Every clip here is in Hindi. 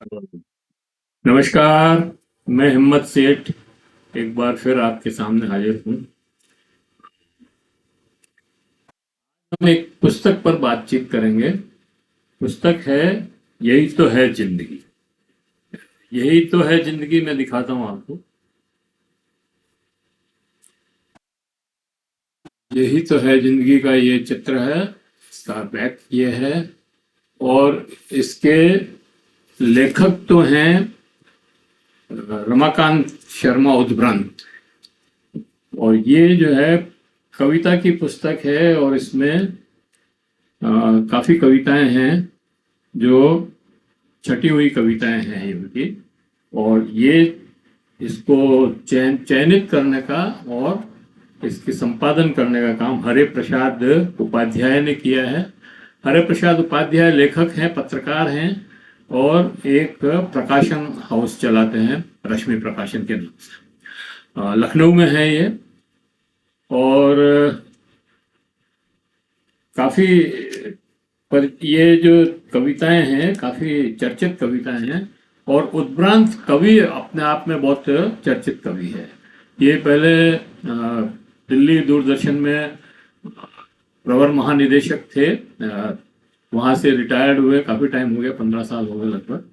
नमस्कार। मैं हिम्मत सेठ एक बार फिर आपके सामने हाजिर हूँ। हम एक पुस्तक पर बातचीत करेंगे। पुस्तक है यही तो है जिंदगी। यही तो है जिंदगी, मैं दिखाता हूँ आपको। यही तो है जिंदगी का ये चित्र है, इसका बैक ये है। और इसके लेखक तो हैं रमाकांत शर्मा उद्भ्रांत। और ये जो है कविता की पुस्तक है, और इसमें काफी कविताएं हैं जो छटी हुई कविताएं हैं इनकी। और ये इसको चयनित करने का और इसके संपादन करने का काम हरे प्रसाद उपाध्याय ने किया है। हरे प्रसाद उपाध्याय लेखक हैं, पत्रकार हैं, और एक प्रकाशन हाउस चलाते हैं, रश्मि प्रकाशन के नाम से। लखनऊ में है ये। और काफी पर ये जो कविताएं हैं काफी चर्चित कविताएं हैं। और उद्भ्रांत कवि अपने आप में बहुत चर्चित कवि है। ये पहले दिल्ली दूरदर्शन में प्रवर महानिदेशक थे। वहां से रिटायर्ड हुए, काफी टाइम हो गया, 15 साल हो गए लगभग।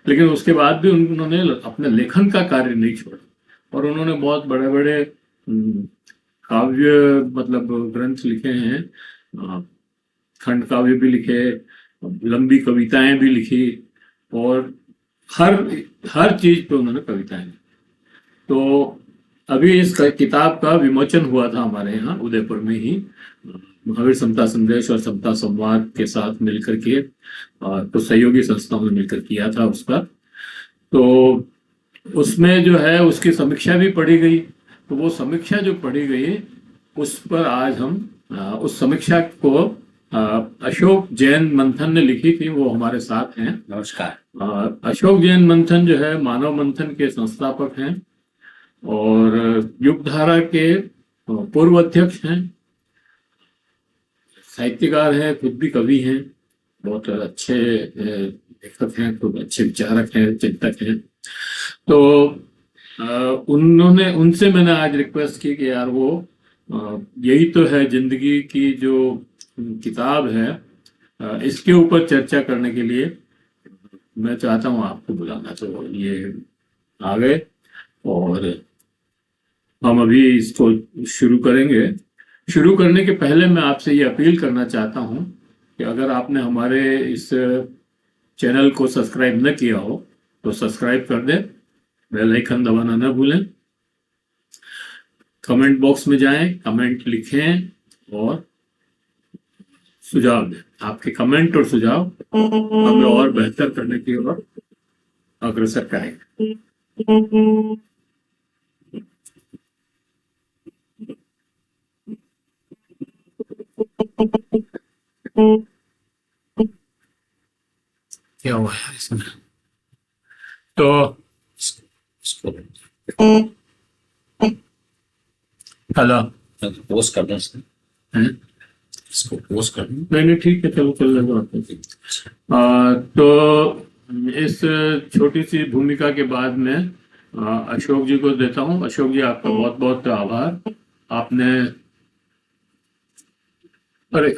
लेकिन उसके बाद भी उन्होंने अपने लेखन का कार्य नहीं छोड़ा, और उन्होंने बहुत बड़े बड़े काव्य मतलब ग्रंथ लिखे हैं। खंड काव्य भी लिखे, लंबी कविताएं भी लिखी, और हर हर चीज पे उन्होंने कविताएं लिखी। तो अभी इस किताब का विमोचन हुआ था हमारे यहाँ उदयपुर में ही, महावीर समता संदेश और समता संवाद के साथ मिलकर के, कुछ सहयोगी संस्थाओं ने मिलकर किया था उसका। तो उसमें जो है उसकी समीक्षा भी पढ़ी गई। तो वो समीक्षा जो पढ़ी गई उस पर आज हम उस समीक्षा को अशोक जैन मंथन ने लिखी थी, वो हमारे साथ हैं। नमस्कार। अशोक जैन मंथन जो है मानव मंथन के संस्थापक हैं, और युगधारा के पूर्व अध्यक्ष हैं, साहित्यकार हैं, खुद भी कवि हैं, बहुत अच्छे लेखक हैं, खूब अच्छे विचारक हैं, चिंतक हैं। तो उन्होंने उनसे मैंने आज रिक्वेस्ट की कि यार वो यही तो है जिंदगी की जो किताब है, इसके ऊपर चर्चा करने के लिए मैं चाहता हूँ आपको बुलाना। तो ये आ गए, और हम अभी इसको शुरू करेंगे। शुरू करने के पहले मैं आपसे ये अपील करना चाहता हूँ कि अगर आपने हमारे इस चैनल को सब्सक्राइब न किया हो तो सब्सक्राइब कर दें, बेल आइकन दबाना न भूलें, कमेंट बॉक्स में जाएं, कमेंट लिखें और सुझाव दें। आपके कमेंट और सुझाव हमें और बेहतर करने की ओर अग्रसर करेंगे। क्या हुआ है इसमें? तो हेलो, पोस्ट कर दें इसको। हैं? इसको पोस्ट कर दें। नहीं नहीं, ठीक है, चलो चल रहा। तो इस छोटी सी भूमिका के बाद में अशोक जी को देता हूँ। अशोक जी, आपका बहुत बहुत आभार। आपने अरे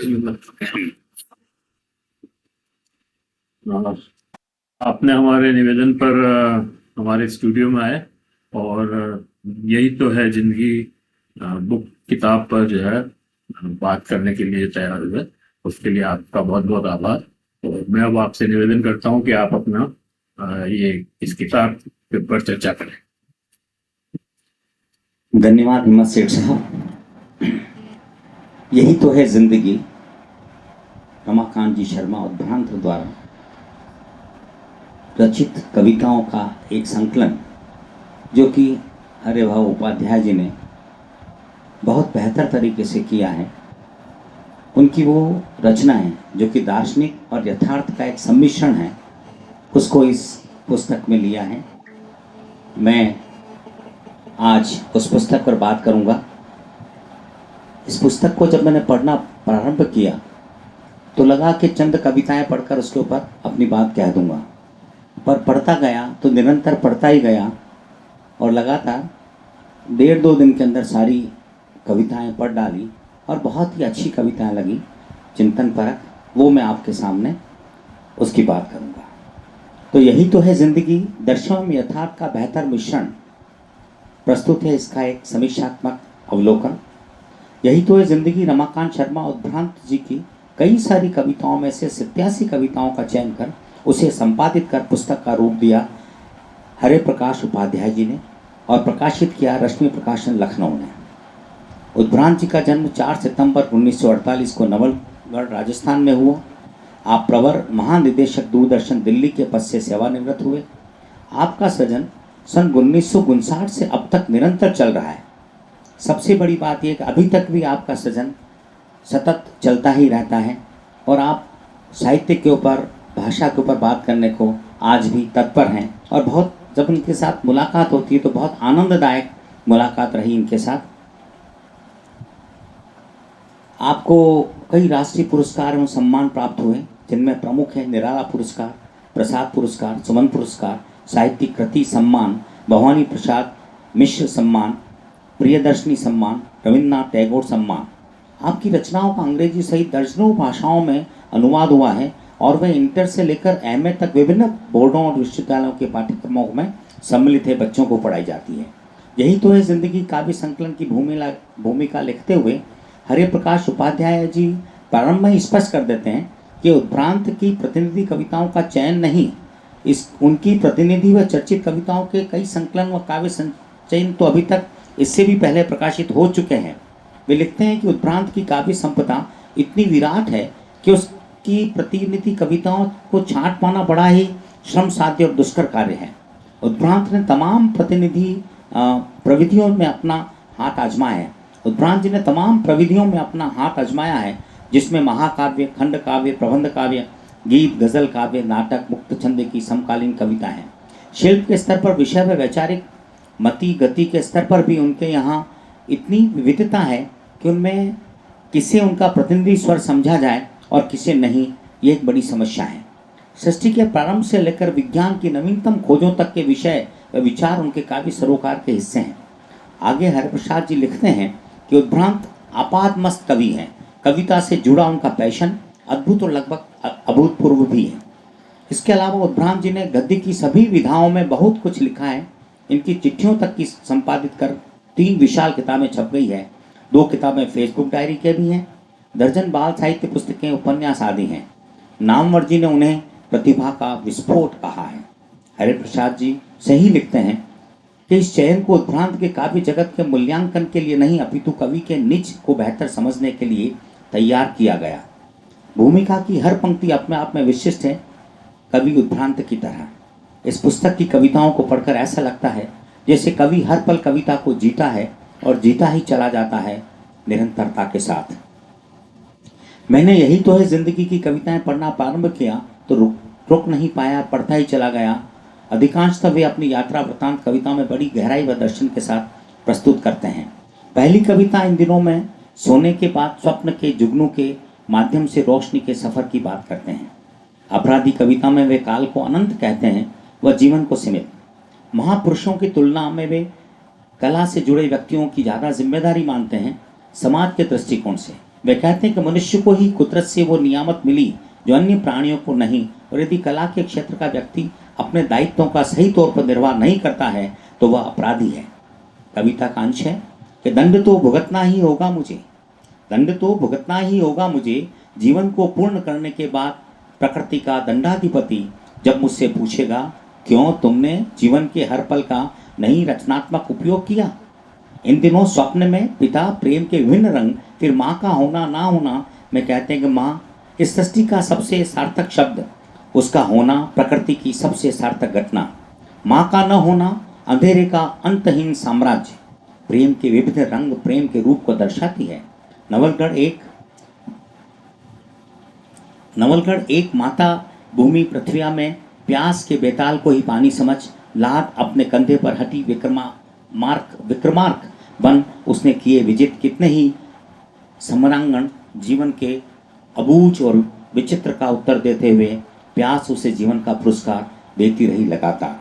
आपने हमारे निवेदन पर हमारे स्टूडियो में आए, और यही तो है जिंदगी बुक किताब पर जो है बात करने के लिए तैयार हुए। उसके लिए आपका बहुत बहुत आभार। तो मैं अब आपसे निवेदन करता हूँ कि आप अपना ये इस किताब के ऊपर चर्चा करें। धन्यवाद हिम्मत सेठ साहब। यही तो है जिंदगी, रमाकांत जी शर्मा उद्भ्रांत द्वारा रचित कविताओं का एक संकलन, जो कि हरे भाव उपाध्याय जी ने बहुत बेहतर तरीके से किया है। उनकी वो रचना है जो कि दार्शनिक और यथार्थ का एक सम्मिश्रण है, उसको इस पुस्तक में लिया है। मैं आज उस पुस्तक पर बात करूंगा। इस पुस्तक को जब मैंने पढ़ना प्रारंभ किया तो लगा कि चंद कविताएं पढ़कर उसके ऊपर अपनी बात कह दूंगा, पर पढ़ता गया तो निरंतर पढ़ता ही गया और लगातार 1.5-2 दिन के अंदर सारी कविताएं पढ़ डाली और बहुत ही अच्छी कविताएं लगी, चिंतन परक। वो मैं आपके सामने उसकी बात करूंगा। तो यही तो है जिंदगी, दर्शन में यथार्थ का बेहतर मिश्रण। प्रस्तुत है इसका एक समीक्षात्मक अवलोकन। यही तो है जिंदगी, रमाकांत शर्मा उद्भ्रांत जी की कई सारी कविताओं में से 87 कविताओं का चयन कर उसे संपादित कर पुस्तक का रूप दिया हरे प्रकाश उपाध्याय जी ने और प्रकाशित किया रश्मि प्रकाशन लखनऊ ने। उद्भ्रांत जी का जन्म 4 सितंबर 1948 को नवलगढ़ राजस्थान में हुआ। आप प्रवर महानिदेशक दूरदर्शन दिल्ली के पद से सेवानिवृत्त हुए। आपका सृजन सन 1959 से अब तक निरंतर चल रहा है। सबसे बड़ी बात यह कि अभी तक भी आपका सृजन सतत चलता ही रहता है और आप साहित्य के ऊपर, भाषा के ऊपर बात करने को आज भी तत्पर हैं। और बहुत जब इनके साथ मुलाकात होती है तो बहुत आनंददायक मुलाकात रही इनके साथ। आपको कई राष्ट्रीय पुरस्कार एवं सम्मान प्राप्त हुए, जिनमें प्रमुख है निराला पुरस्कार, प्रसाद पुरस्कार, सुमन पुरस्कार, साहित्यिक कृति सम्मान, भवानी प्रसाद मिश्र सम्मान, प्रियदर्शनी सम्मान, रविन्द्रनाथ टैगोर सम्मान। आपकी रचनाओं का अंग्रेजी सहित दर्जनों भाषाओं में अनुवाद हुआ है और वह इंटर से लेकर एमए तक विभिन्न बोर्डों और विश्वविद्यालयों के पाठ्यक्रमों में सम्मिलित है, बच्चों को पढ़ाई जाती है। यही तो है जिंदगी काव्य संकलन की भूमिका लिखते हुए हरे प्रकाश उपाध्याय जी प्रारंभ में स्पष्ट कर देते हैं कि उद्भ्रांत की प्रतिनिधि कविताओं का चयन नहीं, इस उनकी प्रतिनिधि व चर्चित कविताओं के कई संकलन व काव्य संचयन तो अभी तक इससे भी पहले प्रकाशित हो चुके हैं। वे लिखते हैं कि उद्भ्रांत की काव्य संपदा इतनी विराट है कि उसकी प्रतिनिधि कविताओं को छांट पाना बड़ा ही श्रम साध्य और दुष्कर कार्य है। उद्भ्रांत ने तमाम प्रतिनिधि प्रविधियों में अपना हाथ आजमाया है। उद्भ्रांत जी ने तमाम प्रविधियों में अपना हाथ आजमाया है, जिसमें महाकाव्य, खंड काव्य, प्रबंध काव्य, गीत, गजल काव्य, नाटक, मुक्त छंद की समकालीन कविता है। शिल्प के स्तर पर, विषय व वैचारिक मति गति के स्तर पर भी उनके यहाँ इतनी विविधता है कि उनमें किसे उनका प्रतिनिधि स्वर समझा जाए और किसे नहीं, ये एक बड़ी समस्या है। सृष्टि के प्रारंभ से लेकर विज्ञान की नवीनतम खोजों तक के विषय व विचार उनके काव्य सरोकार के हिस्से हैं। आगे हरिप्रसाद जी लिखते हैं कि उद्भ्रांत आपातमस्त कवि हैं। कविता से जुड़ा उनका पैशन अद्भुत और लगभग अभूतपूर्व भी है। इसके अलावा उद्भ्रांत जी ने गद्य की सभी विधाओं में बहुत कुछ लिखा है। इनकी चिट्ठियों तक की संपादित कर 3 विशाल किताबें छप गई है। 2 किताबें फेसबुक डायरी के भी हैं। दर्जन बाल साहित्य पुस्तकें, उपन्यास आदि हैं। नामवर जी ने उन्हें प्रतिभा का विस्फोट कहा है। हरिप्रसाद जी सही लिखते हैं कि इस चयन को उद्भ्रांत के काव्य जगत के मूल्यांकन के लिए नहीं, अपितु कवि के निज को बेहतर समझने के लिए तैयार किया गया। भूमिका की हर पंक्ति अपने आप में विशिष्ट है, कवि उद्भ्रांत की तरह। इस पुस्तक की कविताओं को पढ़कर ऐसा लगता है जैसे कवि हर पल कविता को जीता है और जीता ही चला जाता है निरंतरता के साथ। मैंने यही तो है जिंदगी की कविताएं पढ़ना प्रारंभ किया तो रुक नहीं पाया, पढ़ता ही चला गया। अधिकांशतः वे अपनी यात्रा वृत्तांत कविता में बड़ी गहराई व दर्शन के साथ प्रस्तुत करते हैं। पहली कविता इन दिनों में सोने के बाद स्वप्न के जुगनू के माध्यम से रोशनी के सफर की बात करते हैं। अपराधी कविता में वे काल को अनंत कहते हैं व जीवन को सीमित। महापुरुषों की तुलना में वे कला से जुड़े व्यक्तियों की ज़्यादा जिम्मेदारी मानते हैं समाज के दृष्टिकोण से। वे कहते हैं कि मनुष्य को ही कुदरत से वो नियामत मिली जो अन्य प्राणियों को नहीं, और यदि कला के क्षेत्र का व्यक्ति अपने दायित्वों का सही तौर पर निर्वाह नहीं करता है तो वह अपराधी है। कविता का अंश है कि दंड तो भुगतना ही होगा मुझे, दंड तो भुगतना ही होगा मुझे, जीवन को पूर्ण करने के बाद प्रकृति का दंडाधिपति जब मुझसे पूछेगा क्यों तुमने जीवन के हर पल का नहीं रचनात्मक उपयोग किया। इन दिनों स्वप्न में पिता, प्रेम के विभिन्न रंग, फिर माँ का होना ना होना, में कहते हैं कि माँ इस सृष्टि का सबसे सार्थक शब्द, उसका होना प्रकृति की सबसे सार्थक घटना। माँ का न होना अंधेरे का अंतहीन साम्राज्य। प्रेम के विविध रंग प्रेम के रूप को दर्शाती है। नवलगढ़ एक माता भूमि पृथ्विया में प्यास के बेताल को ही पानी समझ लाद अपने कंधे पर हटी विक्रमार्क बन उसने किए विजित। कितने ही समरांगण जीवन के अबूझ और विचित्र का उत्तर देते हुए प्यास उसे जीवन का पुरस्कार देती रही लगातार।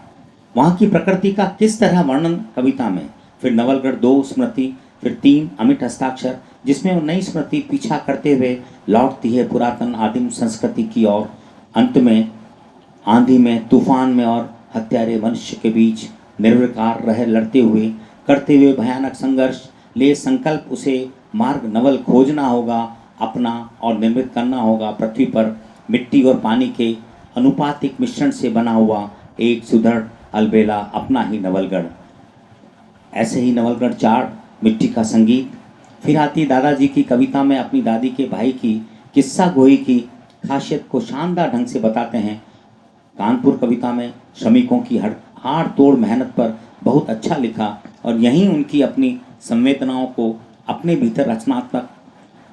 वहाँ की प्रकृति का किस तरह वर्णन कविता में, फिर नवलगढ़ 2 स्मृति, फिर 3 अमिट हस्ताक्षर, जिसमें वो नई स्मृति पीछा करते हुए लौटती है पुरातन आदिम संस्कृति की ओर। अंत में आंधी में, तूफान में और हत्यारे मनुष्य के बीच निर्विकार रह लड़ते हुए, करते हुए भयानक संघर्ष, ले संकल्प उसे मार्ग नवल खोजना होगा अपना और निर्मित करना होगा पृथ्वी पर मिट्टी और पानी के अनुपातिक मिश्रण से बना हुआ एक सुदृढ़ अलबेला अपना ही नवलगढ़। ऐसे ही नवलगढ़ 4 मिट्टी का संगीत। फिर आती दादाजी की कविता में अपनी दादी के भाई की किस्सा गोई की खासियत को शानदार ढंग से बताते हैं। कानपुर कविता में श्रमिकों की हाड़ तोड़ मेहनत पर बहुत अच्छा लिखा और यहीं उनकी अपनी संवेदनाओं को अपने भीतर रचनात्मक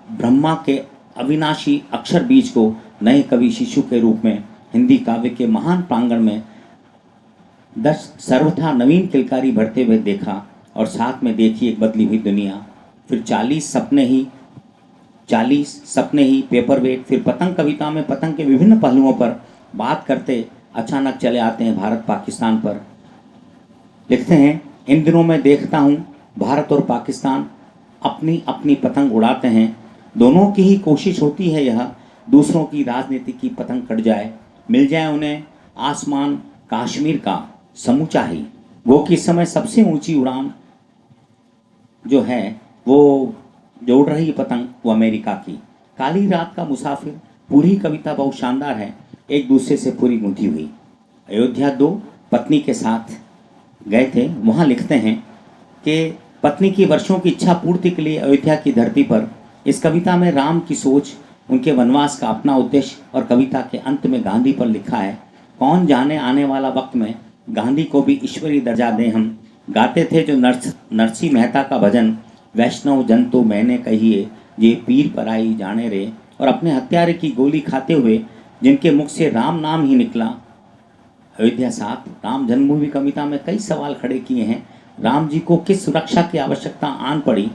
ब्रह्मा के अविनाशी अक्षर बीज को नए कवि शिशु के रूप में हिंदी काव्य के महान प्रांगण में 10 सर्वथा नवीन किलकारी भरते हुए देखा और साथ में देखी एक बदली हुई दुनिया। फिर 40 सपने ही पेपरवेट। फिर पतंग कविता में पतंग के विभिन्न पहलुओं पर बात करते अचानक चले आते हैं भारत पाकिस्तान पर। लिखते हैं, इन दिनों में देखता हूँ भारत और पाकिस्तान अपनी अपनी पतंग उड़ाते हैं। दोनों की ही कोशिश होती है यह दूसरों की राजनीति की पतंग कट जाए, मिल जाए उन्हें आसमान कश्मीर का समूचा ही। वो कि इस समय सबसे ऊंची उड़ान जो है वो जो उड़ रही पतंग वो अमेरिका की। काली रात का मुसाफिर पूरी कविता बहुत शानदार है, एक दूसरे से पूरी गुंथी हुई। अयोध्या 2 पत्नी के साथ गए थे। वहाँ लिखते हैं कि पत्नी की वर्षों की इच्छा पूर्ति के लिए अयोध्या की धरती पर। इस कविता में राम की सोच, उनके वनवास का अपना उद्देश्य और कविता के अंत में गांधी पर लिखा है, कौन जाने आने वाला वक्त में गांधी को भी ईश्वरीय दर्जा दें हम। गाते थे जो नरसी मेहता का भजन, वैष्णव जन तो मैंने कहिए ये पीर पराई जाने रे। और अपने हत्यारे की गोली खाते हुए जिनके मुख से राम नाम ही निकला। अयोध्या 7 राम जन्मभूमि कविता में कई सवाल खड़े किए हैं। राम जी को किस सुरक्षा की आवश्यकता आन पड़ी,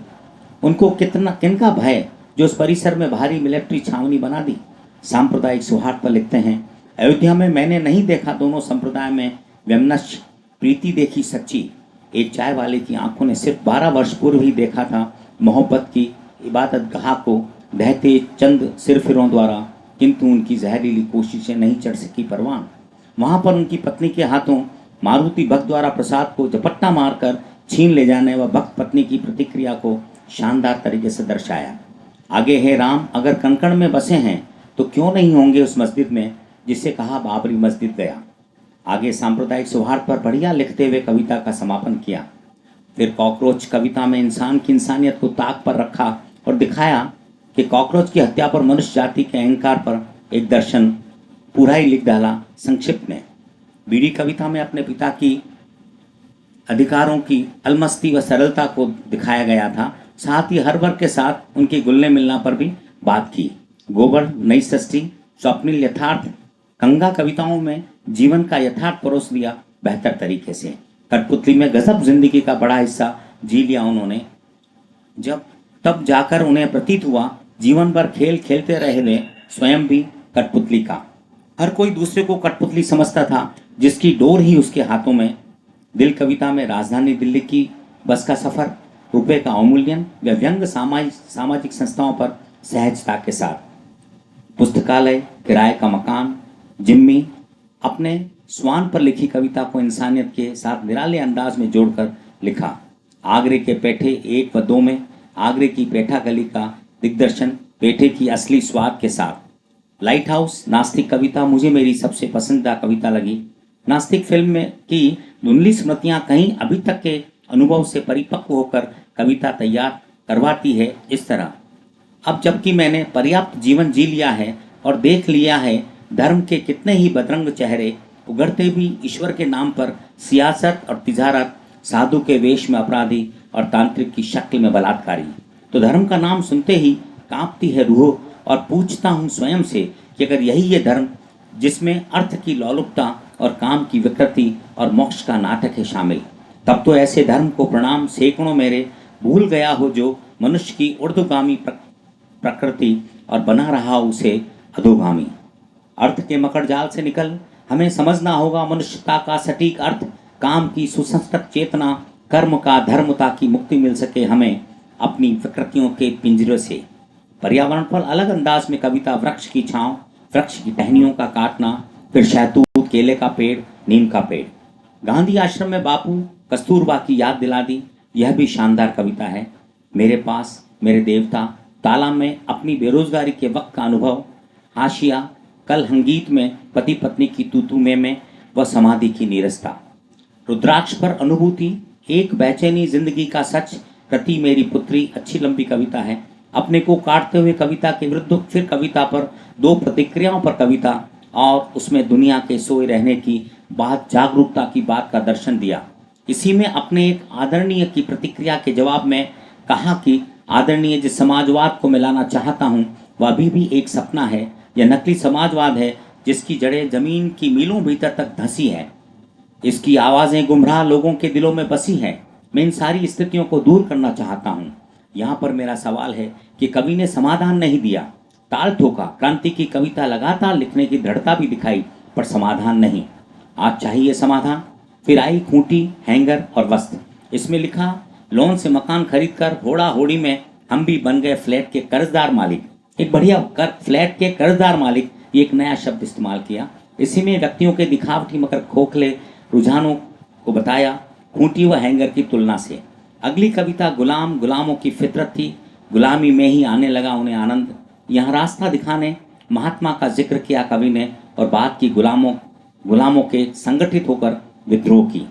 उनको किनका भय जो उस परिसर में भारी मिलिट्री छावनी बना दी। सांप्रदायिक सौहार्द पर लिखते हैं, अयोध्या में मैंने नहीं देखा दोनों संप्रदाय में वैमनस्य प्रीति देखी सच्ची। एक चाय वाले की आंखों ने सिर्फ 12 वर्ष पूर्व ही देखा था मोहब्बत की इबादत गाह को ढहते चंद सिरफिरों द्वारा, किंतु उनकी जहरीली कोशिशें नहीं चढ़ सकी परवान। वहाँ पर उनकी पत्नी के हाथों मारुति भक्त द्वारा प्रसाद को झपट्टा मारकर छीन ले जाने व भक्त पत्नी की प्रतिक्रिया को शानदार तरीके से दर्शाया। आगे है, राम अगर कंकड़ में बसे हैं तो क्यों नहीं होंगे उस मस्जिद में जिसे कहा बाबरी मस्जिद गया। आगे सांप्रदायिक सौहार्द पर बढ़िया लिखते हुए कविता का समापन किया। फिर कॉकरोच कविता में इंसान की इंसानियत को ताक पर रखा और दिखाया कि कॉकरोच की हत्या पर मनुष्य जाति के अहंकार पर एक दर्शन पूरा ही लिख डाला संक्षिप्त में। बीड़ी कविता में अपने पिता की अधिकारों की अलमस्ती व सरलता को दिखाया गया था, साथ ही हर वर्ग के साथ उनके घुलने मिलना पर भी बात की। गोबर नई सृष्टि स्वप्निल यथार्थ गंगा कविताओं में जीवन का यथार्थ परोस दिया बेहतर तरीके से। कठपुतली में गजब जिंदगी का बड़ा हिस्सा जी लिया उन्होंने, जब तब जाकर उन्हें प्रतीत हुआ जीवन भर खेल खेलते रहे स्वयं भी कठपुतली का। हर कोई दूसरे को कठपुतली समझता था जिसकी डोर ही उसके हाथों में। दिल कविता में राजधानी दिल्ली की बस का सफर, रुपए का अवमूल्यन व व्यंग सामाजिक संस्थाओं पर सहजता के साथ। पुस्तकालय, किराए का मकान, जिम्मी अपने स्वान पर लिखी कविता को इंसानियत के साथ निराले अंदाज में जोड़कर लिखा। आगरे के पेठे 1 व 2 में आगरे की पेठा गली का दिग्दर्शन पेठे की असली स्वाद के साथ। लाइट हाउस नास्तिक कविता मुझे मेरी सबसे पसंदीदा कविता लगी। नास्तिक फिल्म में की धुंधली स्मृतियां कहीं अभी तक के अनुभव से परिपक्व होकर कविता तैयार करवाती है इस तरह। अब जबकि मैंने पर्याप्त जीवन जी लिया है और देख लिया है धर्म के कितने ही बदरंग चेहरे उगरते भी ईश्वर के नाम पर, सियासत और तिजारत, साधु के वेश में अपराधी और तांत्रिक की शक्ल में बलात्कारी, तो धर्म का नाम सुनते ही कांपती है रूह और पूछता हूँ स्वयं से कि अगर यही ये धर्म जिसमें अर्थ की लोलुपता और काम की विकृति और मोक्ष का नाटक है शामिल, तब तो ऐसे धर्म को प्रणाम सैकड़ों मेरे भूल गया हो जो मनुष्य की ऊर्ध्वगामी प्रकृति और बना रहा उसे अधोगामी। अर्थ के मकड़ जाल से निकल हमें समझना होगा मनुष्यता का सटीक अर्थ, काम की सुसंस्कृत चेतना, कर्म का धर्म, ताकि मुक्ति मिल सके हमें अपनी विकृतियों के पिंजरे से। पर्यावरण पर अलग अंदाज में कविता, वृक्ष की छांव, वृक्ष की टहनियों का काटना, फिर शहतूत, केले का पेड़, नीम का पेड़। गांधी आश्रम में बापू कस्तूरबा की याद दिला दी, यह भी शानदार कविता है। मेरे पास मेरे देवता, तालाब में अपनी बेरोजगारी के वक्त का अनुभव, हाशिया, कल हंगीत में पति पत्नी की तूतू में व समाधि की नीरसता। रुद्राक्ष पर अनुभूति, एक बेचैनी जिंदगी का सच, प्रति मेरी पुत्री, अच्छी लंबी कविता है। अपने को काटते हुए कविता के विरुद्ध, फिर कविता पर, दो प्रतिक्रियाओं पर कविता, और उसमें दुनिया के सोए रहने की बात, जागरूकता की बात का दर्शन दिया। इसी में अपने एक आदरणीय की प्रतिक्रिया के जवाब में कहा कि आदरणीय, जिस समाजवाद को मैं लाना चाहता हूँ वह अभी भी एक सपना है। यह नकली समाजवाद है जिसकी जड़ें जमीन की मीलों भीतर तक धंसी है। इसकी आवाज़ें गुमराह लोगों के दिलों में बसी हैं। मैं इन सारी स्थितियों को दूर करना चाहता हूँ। यहाँ पर मेरा सवाल है कि कवि ने समाधान नहीं दिया, ताल ठोका। क्रांति की कविता लगातार लिखने की दृढ़ता भी दिखाई, पर समाधान नहीं। आज चाहिए समाधान। फिर आई खूंटी, हैंगर और वस्त्र। इसमें लिखा, लोन से मकान खरीदकर होड़ा होड़ी में हम भी बन गए फ्लैट के कर्जदार मालिक। एक बढ़िया फ्लैट के कर्जदार मालिक, ये एक नया शब्द इस्तेमाल किया। इसी में व्यक्तियों के दिखावटी मगर खोखले रुझानों को बताया, खूंटी व हैंगर की तुलना से। अगली कविता गुलाम, गुलामों की फितरत थी, गुलामी में ही आने लगा उन्हें आनंद। यहाँ रास्ता दिखाने महात्मा का जिक्र किया कवि ने, और बात की गुलामों के संगठित होकर विद्रोह की।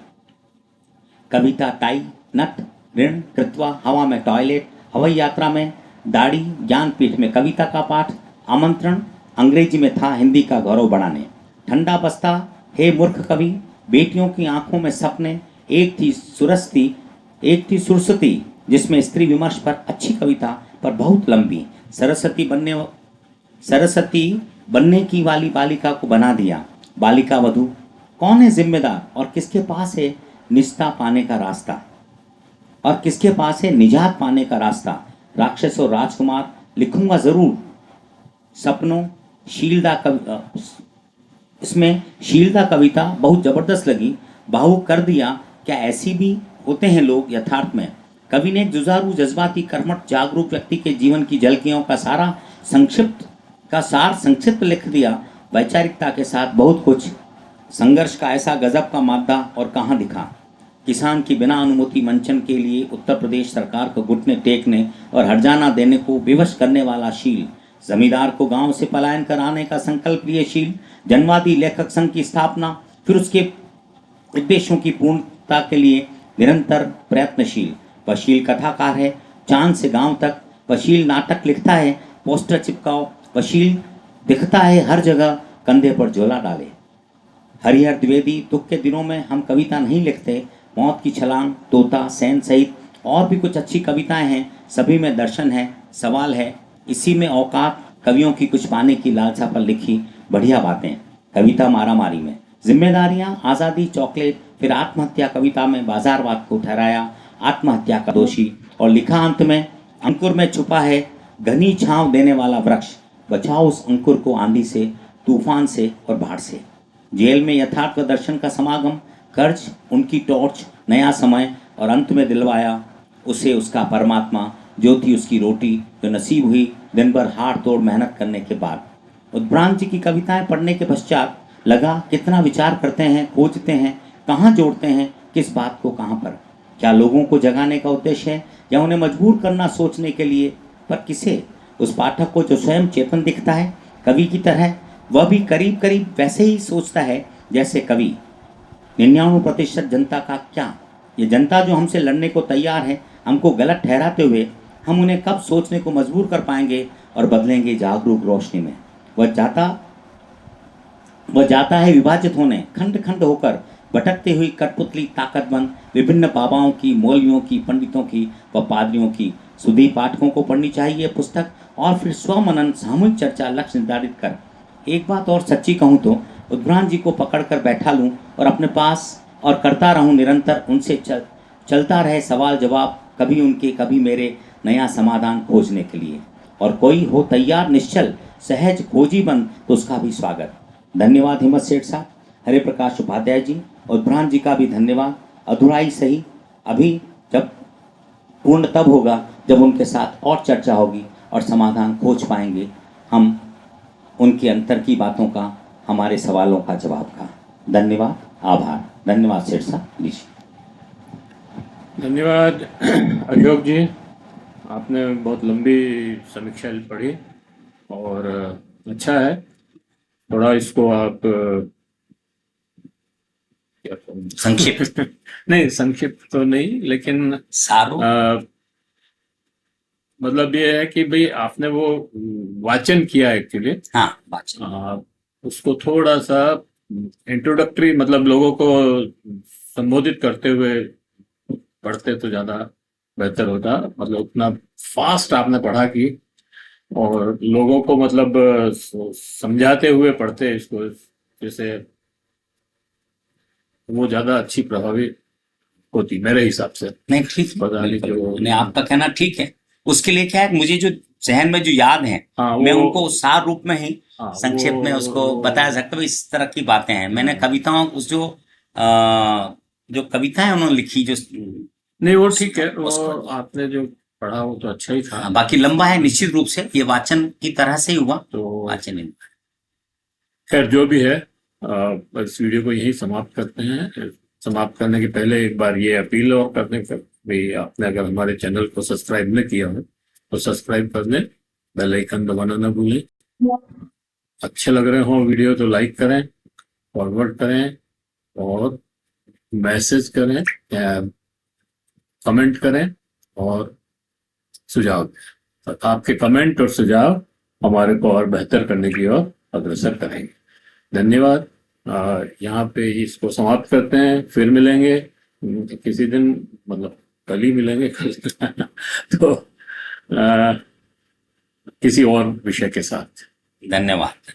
कविता टाई, नट, ऋण, कृत्वा, हवा में टॉयलेट, हवाई यात्रा में दाढ़ी, ज्ञानपीठ में कविता का पाठ, आमंत्रण अंग्रेजी में था हिंदी का गौरव बढ़ाने। ठंडा बस्ता, हे मूर्ख कवि, बेटियों की आंखों में सपने, एक थी सुरसती जिसमें स्त्री विमर्श पर अच्छी कविता, पर बहुत लंबी। सरस्वती बनने की वाली बालिका को बना दिया बालिका वधू। कौन है जिम्मेदार और किसके पास है निष्ठा पाने का रास्ता, और किसके पास है निजात पाने का रास्ता। राक्षस और राजकुमार लिखूंगा जरूर। सपनों, इसमें शीलदा कविता बहुत जबरदस्त लगी। भावुक कर दिया, क्या ऐसी भी होते हैं लोग यथार्थ में। कवि ने एक जुझारू, जज्बाती, कर्मठ, जागरूक व्यक्ति के जीवन की झलकियों का सार संक्षिप्त लिख दिया। वैचारिकता के साथ बहुत कुछ। संघर्ष का ऐसा गजब का मादा और कहाँ दिखा। किसान की बिना अनुमति मंचन के लिए उत्तर प्रदेश सरकार को घुटने टेकने और हर्जाना देने को विवश करने वाला शील। जमींदार को गांव से पलायन कराने का संकल्प लिए शील। जनवादी लेखक संघ की स्थापना, फिर उसके उद्देश्यों की पूर्णता के लिए निरंतर प्रयत्नशील। वशील कथाकार है चांद से गांव तक। वशील नाटक लिखता है, पोस्टर चिपकाओ। वशील दिखता है हर जगह, कंधे पर झोला डाले। हरिहर द्विवेदी, दुख के दिनों में हम कविता नहीं लिखते। मौत की छलांग, तोता, सैन सहित और भी कुछ अच्छी कविताएं हैं। सभी में दर्शन है, सवाल है। इसी में औकात, कवियों की कुछ पाने की लालसा पर लिखी बढ़िया बातें। कविता मारामारी में जिम्मेदारियां, आज़ादी, चॉकलेट, फिर आत्महत्या। कविता में बाजारवाद को ठहराया आत्महत्या का दोषी, और लिखा अंत में, अंकुर में छुपा है घनी छांव देने वाला वृक्ष। बचाओ उस अंकुर को आंधी से, तूफान से और बाढ़ से। जेल में यथार्थ व दर्शन का समागम, कर्ज, उनकी टॉर्च, नया समय, और अंत में दिलवाया उसे उसका परमात्मा, जो थी उसकी रोटी, जो नसीब हुई दिन भर हाथ तोड़ मेहनत करने के बाद। उद्भ्रांत जी की कविताएं पढ़ने के पश्चात लगा कितना विचार करते हैं, खोजते हैं, कहाँ जोड़ते हैं, किस बात को कहाँ पर। क्या लोगों को जगाने का उद्देश्य है या उन्हें मजबूर करना सोचने के लिए? पर किसे? उस पाठक को जो स्वयं चेतन दिखता है कवि की तरह, वह भी करीब करीब वैसे ही सोचता है जैसे कवि। 99% जनता का क्या? ये जनता जो हमसे लड़ने को तैयार है, हमको गलत ठहराते हुए, हम उन्हें कब सोचने को मजबूर कर पाएंगे और बदलेंगे जागरूक रोशनी में। वह जाता है विभाजित होने, खंड खंड होकर भटकती हुई कठपुतली ताकतबंद विभिन्न बाबाओं की, मौलवियों की, पंडितों की व पादरियों की। सुधी पाठकों को पढ़नी चाहिए पुस्तक, और फिर स्वमनन, सामूहिक चर्चा, लक्ष्य निर्धारित कर। एक बात और सच्ची कहूँ तो उद्भ्रांत जी को पकड़ कर बैठा लूँ और अपने पास और करता रहूँ निरंतर, उनसे चलता रहे सवाल जवाब, कभी उनके कभी मेरे, नया समाधान खोजने के लिए। और कोई हो तैयार, निश्चल, सहज, खोजी बंद, तो उसका भी स्वागत। धन्यवाद हिम्मत सेठ साहब। हरे प्रकाश उपाध्याय जी और ब्राह्मण जी का भी धन्यवाद। अधूरा ही सही, अभी जब पूर्ण तब होगा जब उनके साथ और चर्चा होगी और समाधान खोज पाएंगे हम उनके अंतर की बातों का, हमारे सवालों का जवाब का। धन्यवाद, आभार। धन्यवाद सिरसा लीजिए। धन्यवाद अशोक जी, आपने बहुत लंबी समीक्षा पढ़ी और अच्छा है। थोड़ा इसको आप क्या कहूँ? संक्षिप्त नहीं, संक्षिप्त तो नहीं, लेकिन सारू मतलब ये है कि भाई आपने वो वाचन किया एक्चुअली, हाँ वाचन उसको थोड़ा सा इंट्रोडक्टरी, मतलब लोगों को संबोधित करते हुए पढ़ते तो ज्यादा बेहतर होता। मतलब उतना फास्ट आपने पढ़ा कि, और लोगों को मतलब समझाते हुए पढ़ते इसको, जैसे वो ज्यादा अच्छी प्रभावी होती मेरे हिसाब से। नहीं ठीक है, पता नहीं जो नहीं आपका कहना ठीक है। उसके लिए क्या है, मुझे जो जहन में जो याद है हाँ मैं वो उनको सार रूप में ही हाँ संक्षेप में उसको बताया सकता हूँ। इस तरह की बातें हैं। मैंने कविताओं उस जो कविताएं उन्होंने लिखी जो नहीं वो ठीक है, वो उसको आपने जो पढ़ा वो तो अच्छा ही था। बाकी लंबा है निश्चित रूप से, ये वाचन की तरह से ही हुआ तो वाचन ही। खैर जो भी है, इस वीडियो को यही समाप्त करते हैं। समाप्त करने के पहले एक बार ये अपील और करने का, भाई आपने अगर हमारे चैनल को सब्सक्राइब नहीं किया हो तो सब्सक्राइब कर लें, बेल आइकन दबाना ना भूलें। अच्छे लग रहे हो वीडियो तो लाइक करें, फॉरवर्ड करें और मैसेज करें, कमेंट करें और सुझाव दें। तो आपके कमेंट और सुझाव हमारे को और बेहतर करने की ओर अग्रसर करेंगे। धन्यवाद। यहाँ पे इसको समाप्त करते हैं, फिर मिलेंगे किसी दिन, मतलब कल ही मिलेंगे कल तो किसी और विषय के साथ। धन्यवाद।